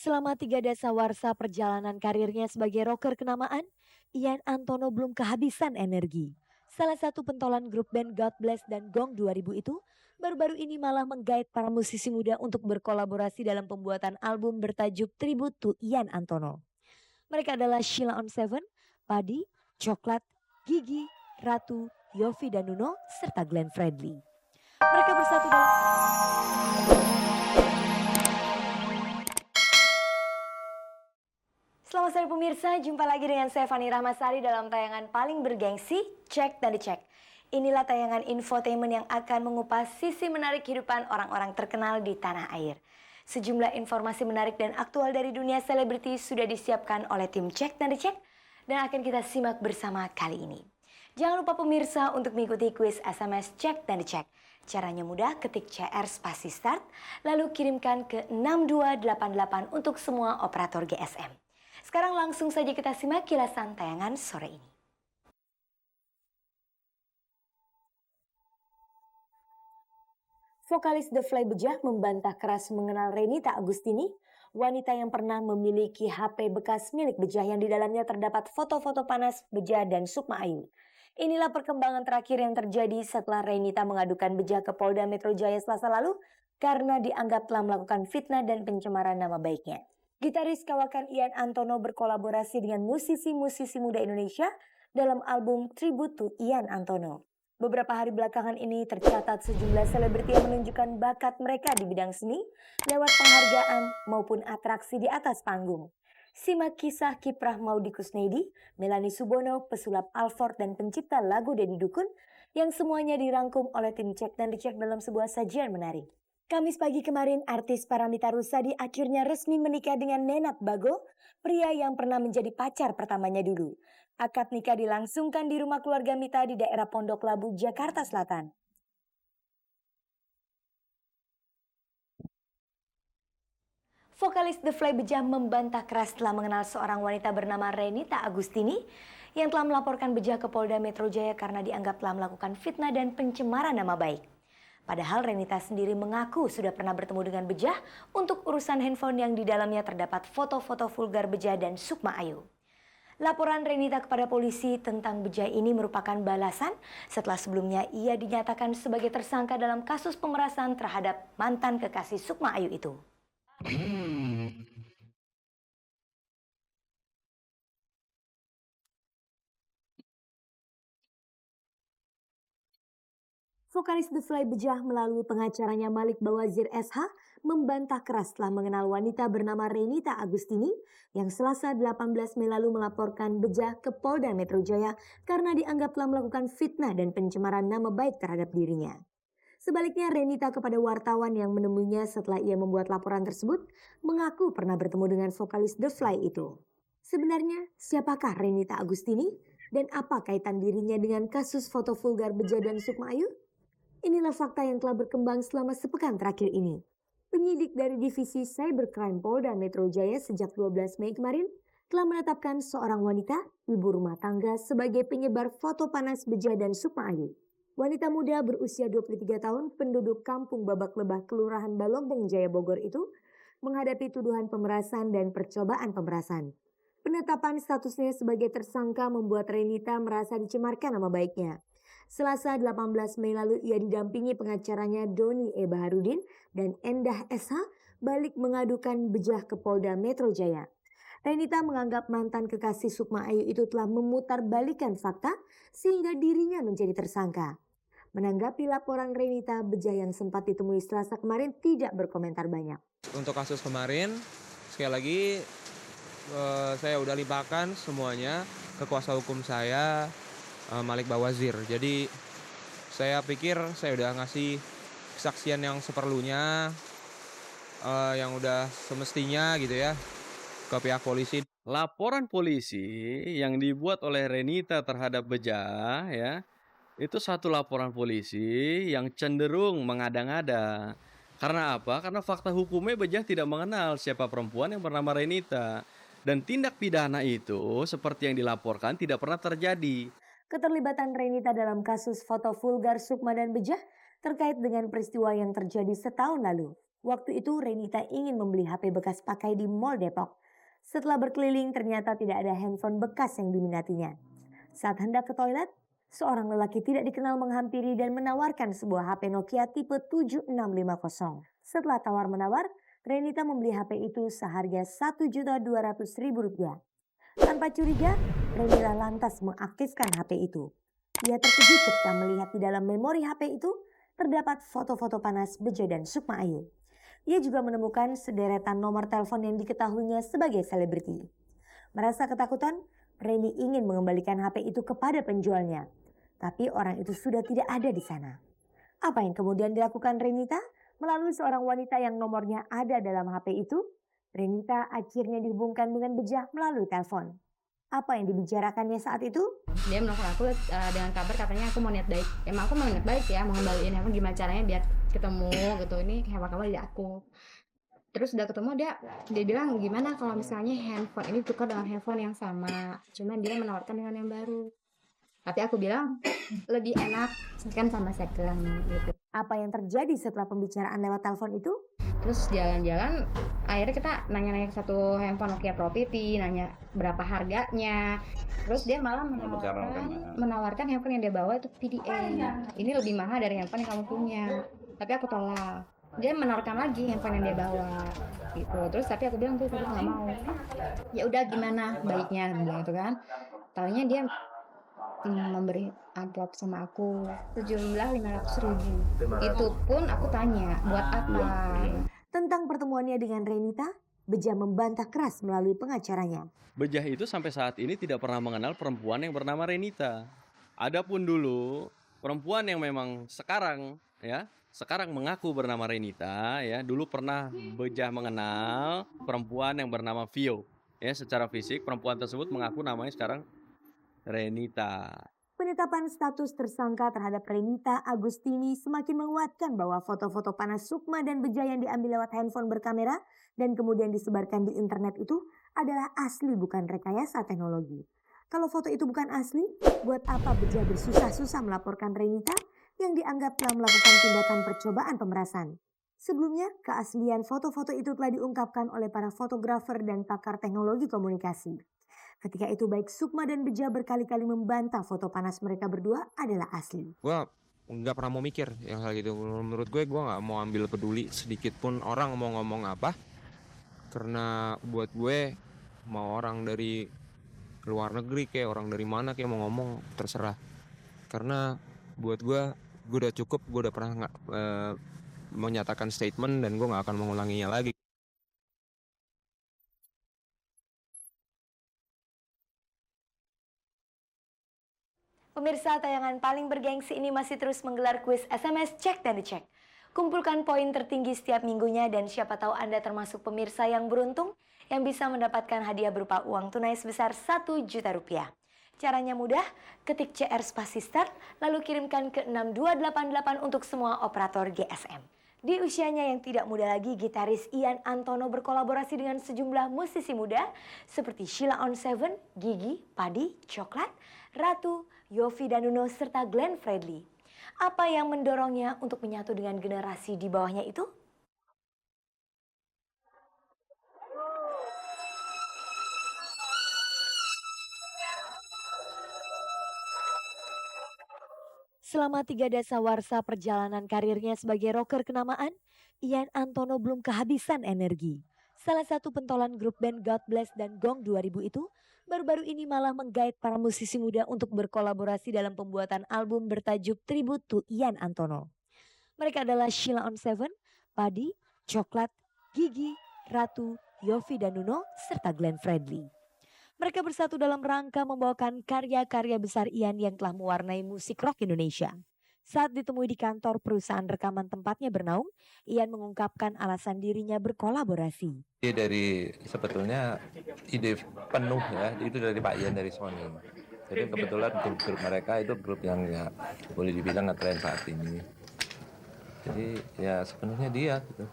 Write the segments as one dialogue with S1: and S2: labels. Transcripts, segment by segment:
S1: Selama 3 dasawarsa perjalanan karirnya sebagai rocker kenamaan, Ian Antono belum kehabisan energi. Salah satu pentolan grup band God Bless dan Gong 2000 itu baru-baru ini malah menggait para musisi muda untuk berkolaborasi dalam pembuatan album bertajuk Tribute to Ian Antono. Mereka adalah Sheila on Seven, Padi, Coklat, Gigi, Ratu, Yofi dan Nuno, serta Glenn Fredly. Mereka bersatu dalam... Selamat sore pemirsa, jumpa lagi dengan saya Fani Rahmasari dalam tayangan paling bergengsi, Cek dan Dicek. Inilah tayangan infotainment yang akan mengupas sisi menarik kehidupan orang-orang terkenal di tanah air. Sejumlah informasi menarik dan aktual dari dunia selebriti sudah disiapkan oleh tim Cek dan Dicek dan akan kita simak bersama kali ini. Jangan lupa pemirsa untuk mengikuti kuis SMS Cek dan Dicek. Caranya mudah, ketik CR spasi start, lalu kirimkan ke 6288 untuk semua operator GSM. Sekarang langsung saja kita simak kilasan tayangan sore ini. Vokalis The Fly Bejah membantah keras mengenal Renita Agustini, wanita yang pernah memiliki HP bekas milik Bejah yang di dalamnya terdapat foto-foto panas Bejah dan Sukma Ayu. Inilah perkembangan terakhir yang terjadi setelah Renita mengadukan Bejah ke Polda Metro Jaya Selasa lalu karena dianggap telah melakukan fitnah dan pencemaran nama baiknya. Gitaris kawakan Ian Antono berkolaborasi dengan musisi-musisi muda Indonesia dalam album Tribute to Ian Antono. Beberapa hari belakangan ini tercatat sejumlah selebriti yang menunjukkan bakat mereka di bidang seni lewat penghargaan maupun atraksi di atas panggung. Simak kisah kiprah Maudy Kusnedi, Melanie Subono, pesulap Alford dan pencipta lagu Deddy Dukun yang semuanya dirangkum oleh tim Cek dan Dicek dalam sebuah sajian menarik. Kamis pagi kemarin, artis Paramita Rusady akhirnya resmi menikah dengan Nenad Bago, pria yang pernah menjadi pacar pertamanya dulu. Akad nikah dilangsungkan di rumah keluarga Mita di daerah Pondok Labu, Jakarta Selatan. Vokalis The Fly Bejah membantah keras setelah mengenal seorang wanita bernama Renita Agustini yang telah melaporkan Bejah ke Polda Metro Jaya karena dianggap telah melakukan fitnah dan pencemaran nama baik. Padahal Renita sendiri mengaku sudah pernah bertemu dengan Bejah untuk urusan handphone yang di dalamnya terdapat foto-foto vulgar Bejah dan Sukma Ayu. Laporan Renita kepada polisi tentang Bejah ini merupakan balasan setelah sebelumnya ia dinyatakan sebagai tersangka dalam kasus pemerasan terhadap mantan kekasih Sukma Ayu itu. Vokalis The Fly Bejah melalui pengacaranya Malik Bawazir SH membantah keras setelah mengenal wanita bernama Renita Agustini yang Selasa 18 Mei lalu melaporkan Bejah ke Polda Metro Jaya karena dianggap telah melakukan fitnah dan pencemaran nama baik terhadap dirinya. Sebaliknya Renita kepada wartawan yang menemuinya setelah ia membuat laporan tersebut mengaku pernah bertemu dengan vokalis The Fly itu. Sebenarnya siapakah Renita Agustini dan apa kaitan dirinya dengan kasus foto vulgar Bejah dan Sukma Ayu? Inilah fakta yang telah berkembang selama sepekan terakhir ini. Penyidik dari Divisi Cybercrime Polda Metro Jaya sejak 12 Mei kemarin telah menetapkan seorang wanita, ibu rumah tangga sebagai penyebar foto panas Bejah dan Sukma Ayu. Wanita muda berusia 23 tahun penduduk kampung Babak Lebah Kelurahan Balombong Jaya Bogor itu menghadapi tuduhan pemerasan dan percobaan pemerasan. Penetapan statusnya sebagai tersangka membuat Renita merasa dicemarkan nama baiknya. Selasa 18 Mei lalu ia didampingi pengacaranya Doni E. Baharudin dan Endah SH balik mengadukan Bejah ke Polda Metro Jaya. Renita menganggap mantan kekasih Sukma Ayu itu telah memutarbalikkan fakta sehingga dirinya menjadi tersangka. Menanggapi laporan Renita, Bejah yang sempat ditemui Selasa kemarin tidak berkomentar banyak.
S2: Untuk kasus kemarin, sekali lagi saya udah limpahkan semuanya ke kuasa hukum saya, Malik Bawazir. Jadi saya pikir saya udah ngasih kesaksian yang seperlunya, yang udah semestinya gitu ya ke pihak polisi.
S3: Laporan polisi yang dibuat oleh Renita terhadap Bejah ya, itu satu laporan polisi yang cenderung mengada-ngada. Karena apa? Karena fakta hukumnya Bejah tidak mengenal siapa perempuan yang bernama Renita. Dan tindak pidana itu seperti yang dilaporkan tidak pernah terjadi.
S1: Keterlibatan Renita dalam kasus foto vulgar Sukma dan Bejah terkait dengan peristiwa yang terjadi setahun lalu. Waktu itu Renita ingin membeli HP bekas pakai di Mall Depok. Setelah berkeliling ternyata tidak ada handphone bekas yang diminatinya. Saat hendak ke toilet, seorang lelaki tidak dikenal menghampiri dan menawarkan sebuah HP Nokia tipe 7650. Setelah tawar-menawar, Renita membeli HP itu seharga Rp1.200.000. Tanpa curiga, Renita lantas mengaktifkan HP itu. Ia terkejut ketika melihat di dalam memori HP itu terdapat foto-foto panas Bejo dan Sukma Ayu. Ia juga menemukan sederetan nomor telepon yang diketahuinya sebagai selebriti. Merasa ketakutan, Reni ingin mengembalikan HP itu kepada penjualnya. Tapi orang itu sudah tidak ada di sana. Apa yang kemudian dilakukan Renita? Melalui seorang wanita yang nomornya ada dalam HP itu, Renita akhirnya dihubungkan dengan Bejah melalui telepon. Apa yang dibicarakannya saat itu?
S4: Dia menelpon aku dengan kabar katanya aku mau niat baik. Emang aku mau niat baik ya, mau ngembaliin handphone, gimana caranya biar ketemu gitu. Ini handphone kamu dari aku. Terus udah ketemu dia bilang gimana kalau misalnya handphone ini tukar dengan handphone yang sama, cuman dia menawarkan dengan yang baru. Tapi aku bilang lebih enak kan sama second gitu.
S1: Apa yang terjadi setelah pembicaraan lewat telepon itu?
S4: Terus jalan-jalan akhirnya kita nanya-nanya ke satu handphone Nokia Pro PT, nanya berapa harganya. Terus dia malah menawarkan handphone yang dia bawa itu PDA. Ini lebih mahal dari handphone yang kamu punya. Tapi aku tolak. Dia menawarkan lagi handphone yang dia bawa gitu. Terus tapi aku bilang tuh aku nggak mau. Ya udah gimana baiknya bilang itu kan. Taunya dia memberi amplop sama aku sejumlah 500.000. Itu pun aku tanya buat apa.
S1: Tentang pertemuannya dengan Renita, Bejah membantah keras melalui pengacaranya.
S3: Bejah itu sampai saat ini tidak pernah mengenal perempuan yang bernama Renita. Adapun dulu perempuan yang memang sekarang mengaku bernama Renita ya, dulu pernah Bejah mengenal perempuan yang bernama Vio. Ya, secara fisik perempuan tersebut mengaku namanya sekarang Renita.
S1: Penetapan status tersangka terhadap Renita Agustini semakin menguatkan bahwa foto-foto panas Sukma dan Bejah yang diambil lewat handphone berkamera dan kemudian disebarkan di internet itu adalah asli, bukan rekayasa teknologi. Kalau foto itu bukan asli, buat apa Bejah bersusah-susah melaporkan Renita yang dianggap telah melakukan tindakan percobaan pemerasan? Sebelumnya, keaslian foto-foto itu telah diungkapkan oleh para fotografer dan pakar teknologi komunikasi. Ketika itu baik Sukma dan Bejah berkali-kali membantah foto panas mereka berdua adalah asli.
S2: Gue nggak pernah mau mikir yang hal gitu. Menurut gue nggak mau ambil peduli sedikit pun orang mau ngomong apa. Karena buat gue mau orang dari luar negeri kayak orang dari mana kayak mau ngomong terserah. Karena buat gue udah cukup, gue udah pernah menyatakan statement dan gue nggak akan mengulanginya lagi.
S1: Pemirsa, tayangan paling bergengsi ini masih terus menggelar kuis SMS Cek dan Dicek. Kumpulkan poin tertinggi setiap minggunya dan siapa tahu Anda termasuk pemirsa yang beruntung yang bisa mendapatkan hadiah berupa uang tunai sebesar Rp1.000.000. Caranya mudah, ketik CR spasi start lalu kirimkan ke 6288 untuk semua operator GSM. Di usianya yang tidak muda lagi, gitaris Ian Antono berkolaborasi dengan sejumlah musisi muda seperti Sheila on 7, Gigi, Padi, Coklat, Ratu, Yovie dan Nuno, serta Glenn Fredly. Apa yang mendorongnya untuk menyatu dengan generasi di bawahnya itu? Selama 3 dasawarsa perjalanan karirnya sebagai rocker kenamaan, Ian Antono belum kehabisan energi. Salah satu pentolan grup band God Bless dan Gong 2000 itu baru-baru ini malah menggait para musisi muda untuk berkolaborasi dalam pembuatan album bertajuk Tribute to Ian Antono. Mereka adalah Sheila on 7, Padi, Coklat, Gigi, Ratu, Yovie dan Nuno, serta Glenn Fredly. Mereka bersatu dalam rangka membawakan karya-karya besar Ian yang telah mewarnai musik rock Indonesia. Saat ditemui di kantor perusahaan rekaman tempatnya bernaung, Ian mengungkapkan alasan dirinya berkolaborasi.
S5: Dari sebetulnya ide penuh ya, itu dari Pak Ian dari Sony. Jadi kebetulan grup mereka itu grup yang ya boleh dibilang ngetren saat ini. Jadi ya sepenuhnya dia gitu.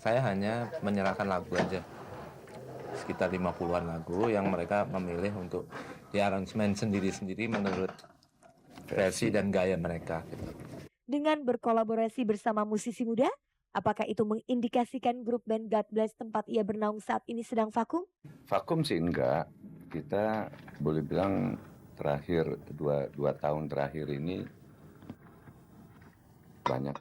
S5: Saya hanya menyerahkan lagu aja. Sekitar 50-an lagu yang mereka memilih untuk diaransemen sendiri-sendiri menurut versi dan gaya mereka.
S1: Dengan berkolaborasi bersama musisi muda, Apakah itu mengindikasikan grup band God Bless tempat ia bernaung saat ini sedang vakum?
S6: Vakum sih enggak. Kita boleh bilang terakhir dua tahun terakhir ini banyak